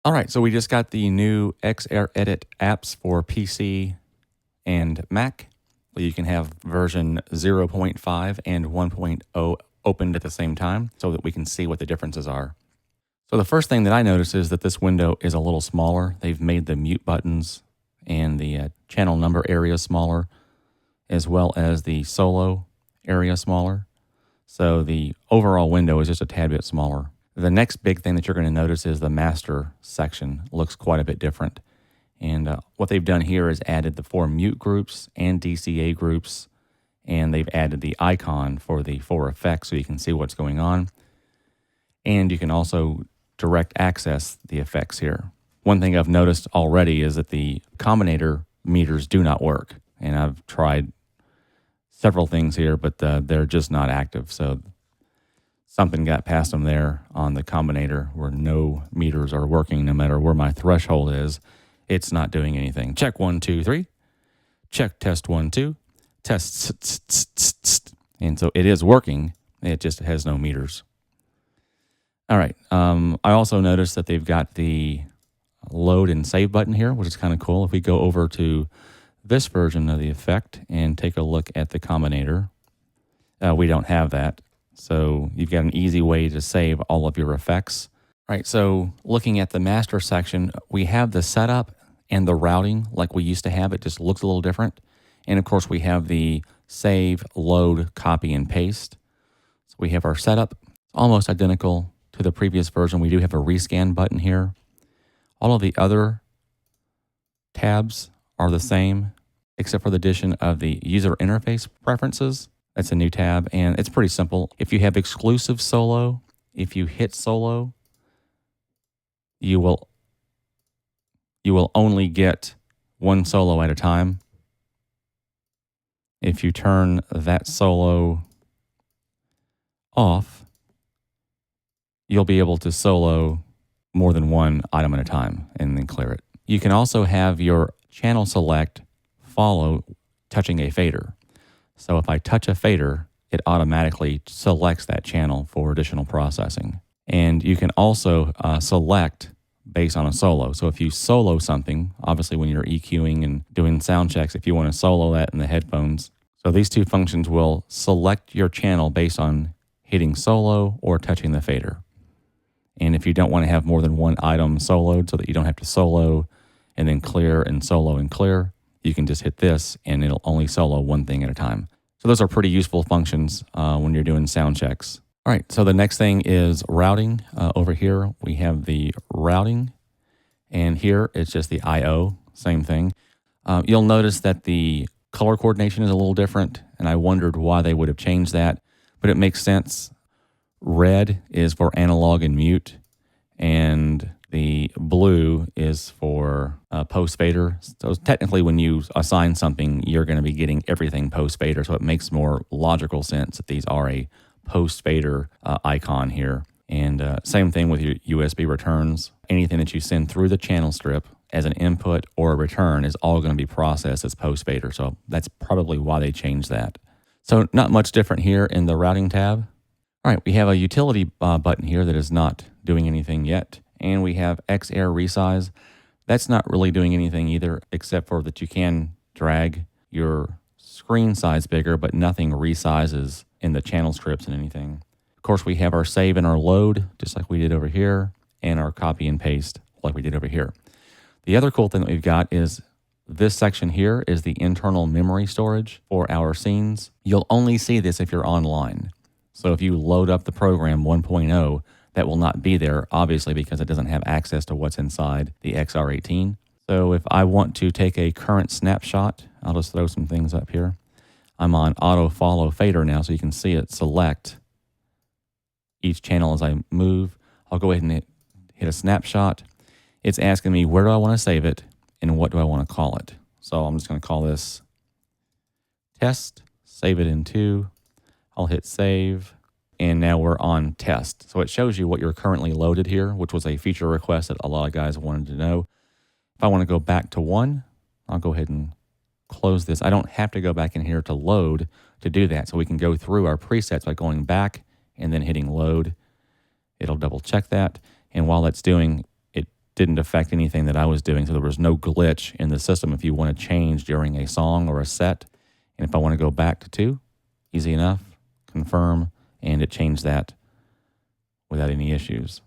All right, so we just got the new XR Edit apps for PC and Mac. You can have version 0.5 and 1.0 opened at the same time so that we can see what the differences are. So the first thing that I notice is that this window is a little smaller. They've made the mute buttons and the channel number area smaller, as well as the solo area smaller. So the overall window is just a tad bit smaller. The next big thing that you're going to notice is the master section looks quite a bit different. And what they've done here is added the 4 mute groups and Dca groups, and they've added the icon for the 4 effects so you can see what's going on. And you can also direct access the effects here. One thing I've noticed already is that the combinator meters do not work. And I've tried several things here, but they're just not active. So something got past them there on the combinator where no meters are working no matter where my threshold is. It's not doing anything. Check 1, 2, 3. Check test 1, 2. Test. And so it is working. It just has no meters. All right. I also noticed that they've got the load and save button here, which is kind of cool. If we go over to this version of the effect and take a look at the combinator, we don't have that. So you've got an easy way to save all of your effects. All right, so looking at the master section, we have the setup and the routing like we used to have. It just looks a little different. And of course, we have the save, load, copy, and paste. So we have our setup, almost identical to the previous version. We do have a rescan button here. All of the other tabs are the same, except for the addition of the user interface preferences. That's a new tab, and it's pretty simple. If you have exclusive solo, if you hit solo, you will only get one solo at a time. If you turn that solo off, you'll be able to solo more than one item at a time and then clear it. You can also have your channel select follow touching a fader. So if I touch a fader, it automatically selects that channel for additional processing. And you can also select based on a solo. So if you solo something, obviously when you're EQing and doing sound checks, if you want to solo that in the headphones. So these two functions will select your channel based on hitting solo or touching the fader. And if you don't want to have more than one item soloed so that you don't have to solo and then clear and solo and clear, you can just hit this and it'll only solo one thing at a time. So those are pretty useful functions when you're doing sound checks. All right, so the next thing is routing. Over here, we have the routing, and here it's just the I/O, same thing. You'll notice that the color coordination is a little different, and I wondered why they would have changed that, but it makes sense. Red is for analog and mute, and the blue is for post fader. So technically when you assign something, you're going to be getting everything post fader. So it makes more logical sense that these are a post fader icon here. And same thing with your USB returns. Anything that you send through the channel strip as an input or a return is all going to be processed as post fader. So that's probably why they changed that. So not much different here in the routing tab. All right, we have a utility button here that is not doing anything yet. And we have XR resize. That's not really doing anything either, except for that you can drag your screen size bigger, but nothing resizes in the channel strips and anything. Of course, we have our save and our load, just like we did over here, and our copy and paste, like we did over here. The other cool thing that we've got is this section here is the internal memory storage for our scenes. You'll only see this if you're online. So if you load up the program 1.0, that will not be there, obviously, because it doesn't have access to what's inside the XR18. So if I want to take a current snapshot, I'll just throw some things up here. I'm on auto follow fader now, so you can see it select each channel as I move. I'll go ahead and hit a snapshot. It's asking me where do I want to save it and what do I want to call it. So I'm just going to call this test, save it in 2. I'll hit save. And now we're on test. So it shows you what you're currently loaded here, which was a feature request that a lot of guys wanted to know. If I want to go back to 1, I'll go ahead and close this. I don't have to go back in here to load to do that. So we can go through our presets by going back and then hitting load. It'll double check that. And while that's doing, it didn't affect anything that I was doing. So there was no glitch in the system if you want to change during a song or a set. And if I want to go back to 2, easy enough, confirm, and it changed that without any issues.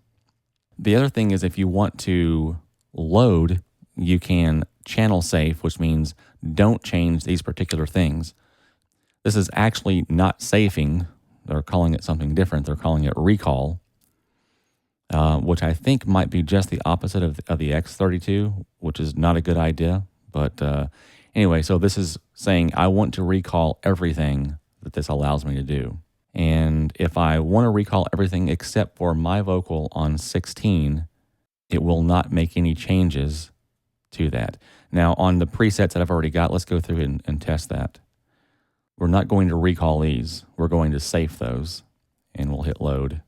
The other thing is if you want to load, you can channel safe, which means don't change these particular things. This is actually not safing. They're calling it something different. They're calling it recall, which I think might be just the opposite of the X32, which is not a good idea. But anyway, so this is saying I want to recall everything that this allows me to do. And if I want to recall everything except for my vocal on 16, it will not make any changes to that. Now, on the presets that I've already got, let's go through and test that. We're not going to recall these. We're going to safe those, and we'll hit load.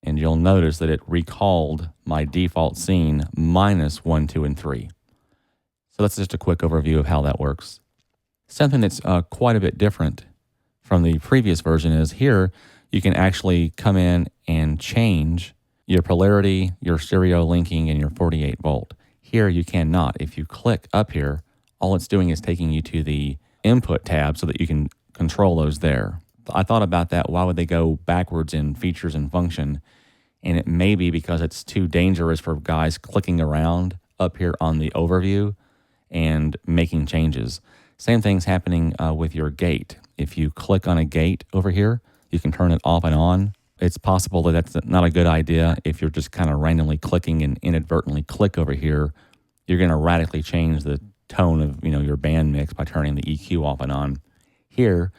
And you'll notice that it recalled my default scene minus 1, 2, and 3. So that's just a quick overview of how that works. Something that's quite a bit different from the previous version is here you can actually come in and change your polarity, your stereo linking, and your 48 volt. Here you cannot. If you click up here, all it's doing is taking you to the input tab so that you can control those there. I thought about that. Why would they go backwards in features and function? And it may be because it's too dangerous for guys clicking around up here on the overview and making changes. Same thing's happening with your gate. If you click on a gate over here, you can turn it off and on. It's possible that that's not a good idea. If you're just kind of randomly clicking and inadvertently click over here, you're going to radically change the tone of your band mix by turning the EQ off and on. Here,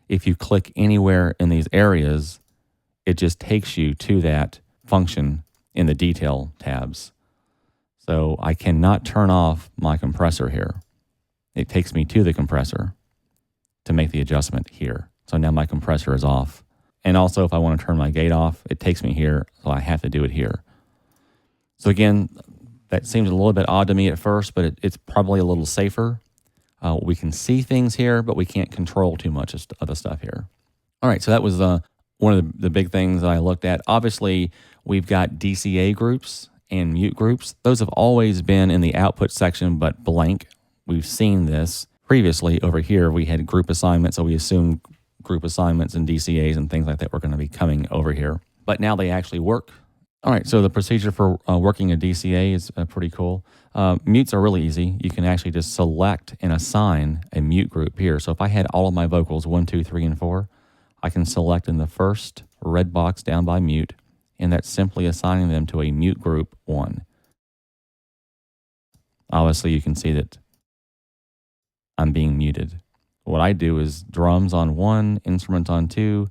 if you click anywhere in these areas, it just takes you to that function in the detail tabs. So I cannot turn off my compressor here. It takes me to the compressor to make the adjustment here. So now my compressor is off. And also if I want to turn my gate off, it takes me here, so I have to do it here. So again, that seems a little bit odd to me at first, but it's probably a little safer. We can see things here, but we can't control too much of the stuff here. All right, so that was one of the big things that I looked at. Obviously, we've got Dca groups and mute groups. Those have always been in the output section, but blank. We've seen this previously over here. We had group assignments, so we assumed group assignments and DCAs and things like that were going to be coming over here. But now they actually work. All right, so the procedure for working a DCA is pretty cool. Mutes are really easy. You can actually just select and assign a mute group here. So if I had all of my vocals, 1, 2, 3, and 4, I can select in the first red box down by mute, and that's simply assigning them to a mute group 1. Obviously, you can see that I'm being muted. What I do is drums on 1, instruments on 2,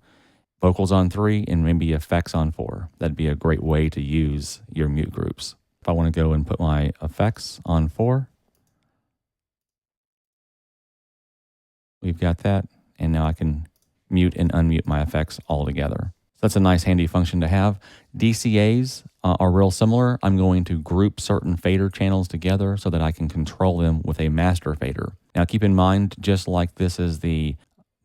vocals on 3, and maybe effects on 4. That'd be a great way to use your mute groups. If I want to go and put my effects on 4, we've got that, and now I can mute and unmute my effects all together. So that's a nice handy function to have. DCAs are real similar. I'm going to group certain fader channels together so that I can control them with a master fader. Now keep in mind, just like this is the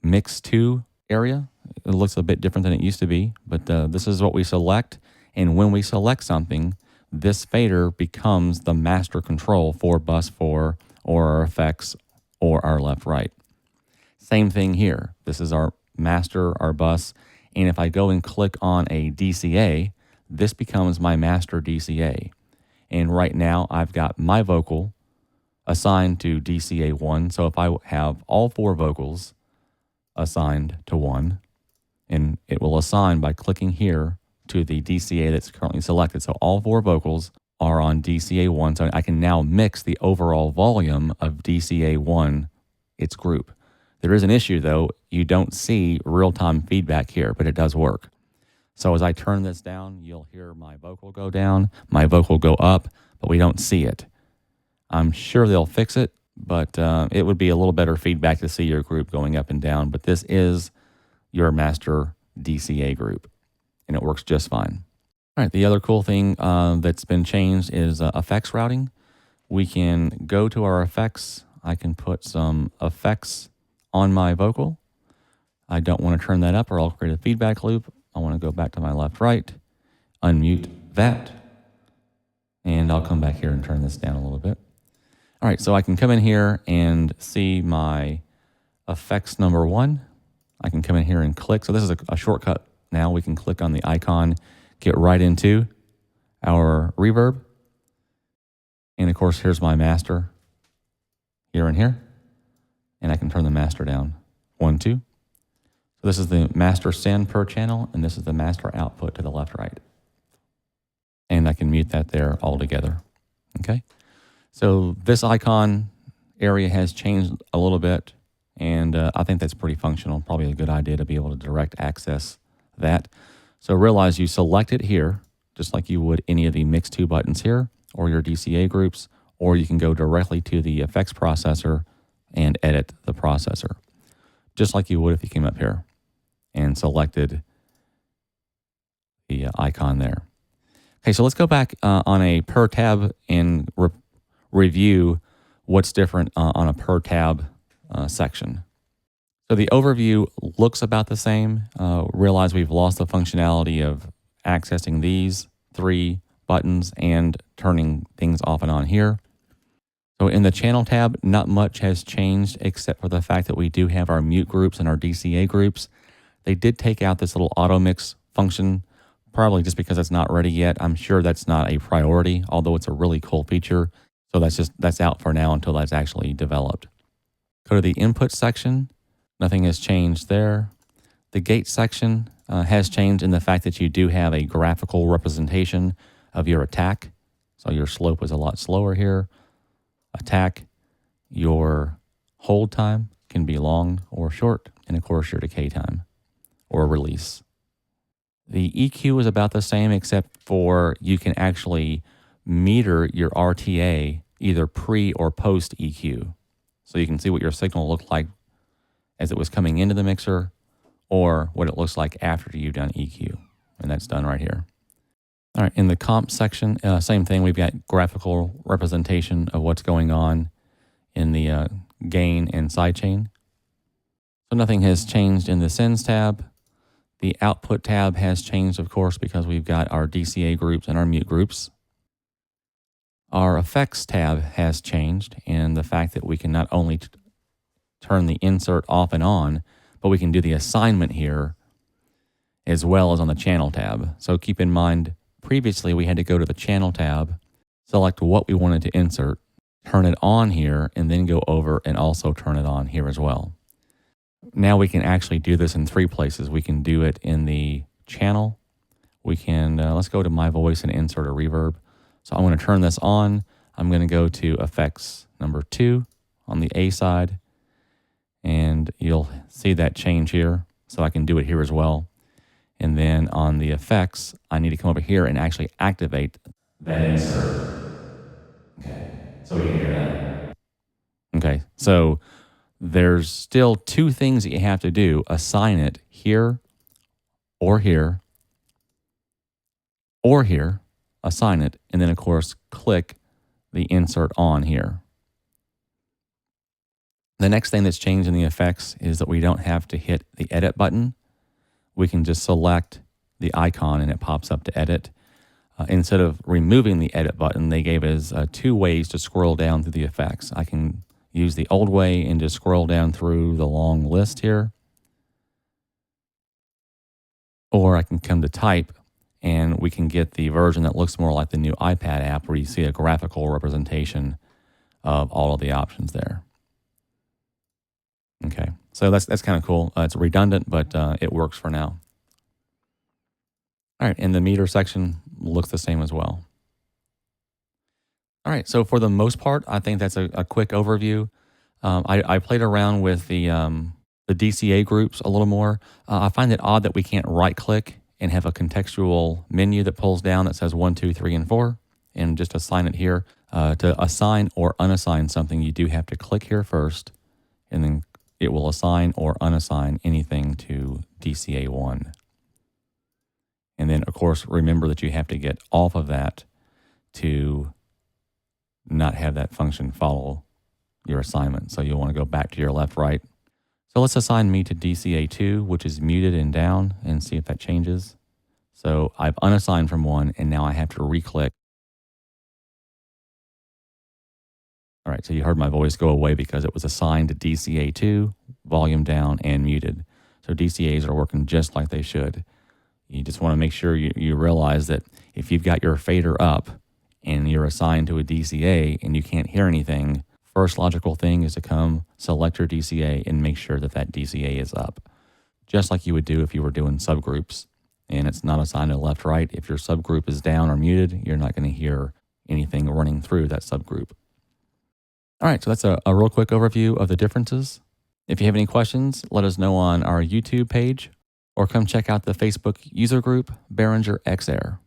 Mix 2 area, it looks a bit different than it used to be, but this is what we select. And when we select something, this fader becomes the master control for bus 4 or our effects or our left-right. Same thing here. This is our master, our bus. And if I go and click on a DCA, this becomes my master DCA. And right now I've got my vocal assigned to DCA 1. So if I have all 4 vocals assigned to 1, and it will assign by clicking here to the DCA that's currently selected. So all 4 vocals are on DCA 1. So I can now mix the overall volume of DCA 1, its group. There is an issue though. You don't see real-time feedback here, but it does work. So as I turn this down, you'll hear my vocal go down, my vocal go up, but we don't see it. I'm sure they'll fix it, but it would be a little better feedback to see your group going up and down. But this is your master DCA group, and it works just fine. All right, the other cool thing that's been changed is effects routing. We can go to our effects. I can put some effects on my vocal. I don't want to turn that up or I'll create a feedback loop. I want to go back to my left, right, unmute that, And I'll come back here and turn this down a little bit. All right, so I can come in here and see my effects number 1. I can come in here and click. So this is a shortcut now. We can click on the icon, get right into our reverb. And of course, here's my master here and here. And I can turn the master down. 1, 2. So this is the master send per channel, and this is the master output to the left, right. And I can mute that there altogether. Okay. So this icon area has changed a little bit, and I think that's pretty functional. Probably a good idea to be able to direct access that. So realize you select it here, just like you would any of the Mix 2 buttons here, or your DCA groups, or you can go directly to the effects processor and edit the processor, just like you would if you came up here and selected the icon there. Okay, so let's go back on a per tab and review what's different on a per tab section. So the overview looks about the same. Realize we've lost the functionality of accessing these 3 buttons and turning things off and on here. So in the channel tab, not much has changed except for the fact that we do have our mute groups and our DCA groups. They did take out this little auto mix function, probably just because it's not ready yet. I'm sure that's not a priority, although it's a really cool feature. So that's out for now until that's actually developed. Go to the input section. Nothing has changed there. The gate section has changed in the fact that you do have a graphical representation of your attack. So your slope is a lot slower here. Attack, your hold time can be long or short, and of course your decay time or release. The EQ is about the same except for you can actually meter your RTA either pre or post EQ. So you can see what your signal looked like as it was coming into the mixer or what it looks like after you've done EQ. And that's done right here. All right, in the comp section, same thing. We've got graphical representation of what's going on in the gain and sidechain. So nothing has changed in the sends tab. The output tab has changed, of course, because we've got our DCA groups and our mute groups. Our effects tab has changed in the fact that we can not only turn the insert off and on, but we can do the assignment here as well as on the channel tab. So keep in mind, previously we had to go to the channel tab, select what we wanted to insert, turn it on here, and then go over and also turn it on here as well. Now we can actually do this in 3 places. We can do it in the channel. We can, let's go to my voice and insert a reverb. So I'm going to turn this on. I'm going to go to effects number 2 on the A side, and you'll see that change here. So I can do it here as well. And then on the effects, I need to come over here and actually activate that insert. Okay, so we can hear that. Okay, so there's still 2 things that you have to do. Assign it here, or here, or here. Assign it, and then of course, click the insert on here. The next thing that's changed in the effects is that we don't have to hit the edit button. We can just select the icon and it pops up to edit. Instead of removing the edit button, they gave us 2 ways to scroll down through the effects. I can use the old way and just scroll down through the long list here. Or I can come to type and we can get the version that looks more like the new iPad app where you see a graphical representation of all of the options there. Okay, so that's kind of cool. It's redundant, but it works for now. All right, and the meter section looks the same as well. All right, so for the most part, I think that's a quick overview. I played around with the DCA groups a little more. I find it odd that we can't right-click and have a contextual menu that pulls down that says 1, 2, 3, and 4, and just assign it here. To assign or unassign something, you do have to click here first, and then it will assign or unassign anything to DCA1. And then, of course, remember that you have to get off of that to not have that function follow your assignment. So you'll want to go back to your left, right. So let's assign me to DCA2, which is muted and down, and see if that changes. So I've unassigned from 1, and now I have to re-click All right, so you heard my voice go away because it was assigned to DCA2, volume down, and muted. So DCAs are working just like they should. You just want to make sure you realize that if you've got your fader up and you're assigned to a DCA and you can't hear anything, first logical thing is to come select your DCA and make sure that that DCA is up. Just like you would do if you were doing subgroups and it's not assigned to left, right. If your subgroup is down or muted, you're not going to hear anything running through that subgroup. All right, so that's a real quick overview of the differences. If you have any questions, let us know on our YouTube page or come check out the Facebook user group, Behringer XR.